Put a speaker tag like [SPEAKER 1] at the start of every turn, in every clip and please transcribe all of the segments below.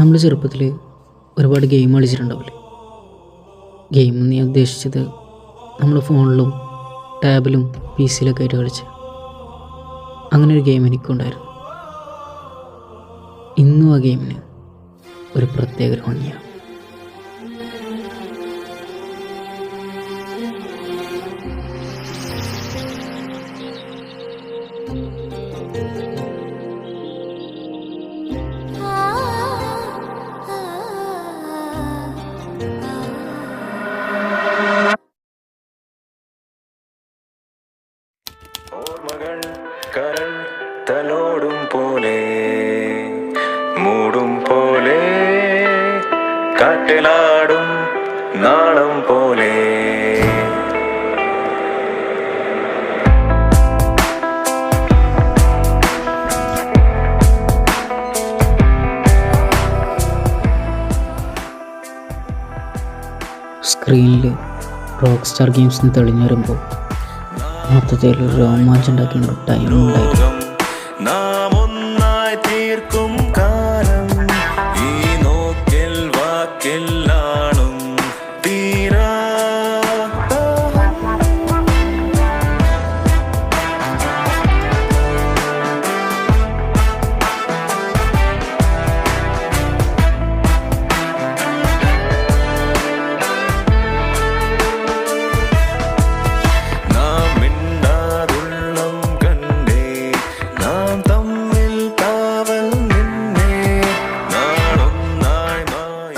[SPEAKER 1] നമ്മൾ ചെറുപ്പത്തിൽ ഒരുപാട് ഗെയിം കളിച്ചിട്ടുണ്ടാവില്ലേ? ഗെയിം എന്ന് ഞാൻ ഉദ്ദേശിച്ചത് നമ്മൾ ഫോണിലും ടാബിലും പി സിയിലൊക്കെ ആയിട്ട് കളിച്ച് അങ്ങനെ ഒരു ഗെയിം എനിക്കുണ്ടായിരുന്നു. ഇന്നും ആ ഗെയിമിന് ഒരു പ്രത്യേക ഭംഗിയാണ്.
[SPEAKER 2] ഓർമ്മകൾ കരൾ തലോടും പോലെ മൂടും പോലെ കാട്ടിലാടും നാളം പോലെ
[SPEAKER 1] സ്ക്രീനിൽ റോക്ക് സ്റ്റാർ ഗെയിംസിന് തെളിഞ്ഞു വരുമ്പോൾ മൊത്തത്തിൽ ഒരു രോമാഞ്ചം ഉണ്ടാക്കുന്ന ഒരു ടൈം ഉണ്ടായിരുന്നു.
[SPEAKER 2] നാം ഒന്നായി തീർക്കും കാലം ഈ നോക്കിൽ വാക്കിലാണും തീരാ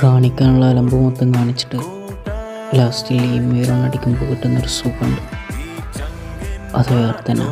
[SPEAKER 1] കാണിക്കാനുള്ള അലമ്പ് മൊത്തം കാണിച്ചിട്ട് ലാസ്റ്റിൽ ഈ അടിക്കുമ്പോൾ കിട്ടുന്നൊരു സുഖമുണ്ട്. അത് വേറെ തന്നെ.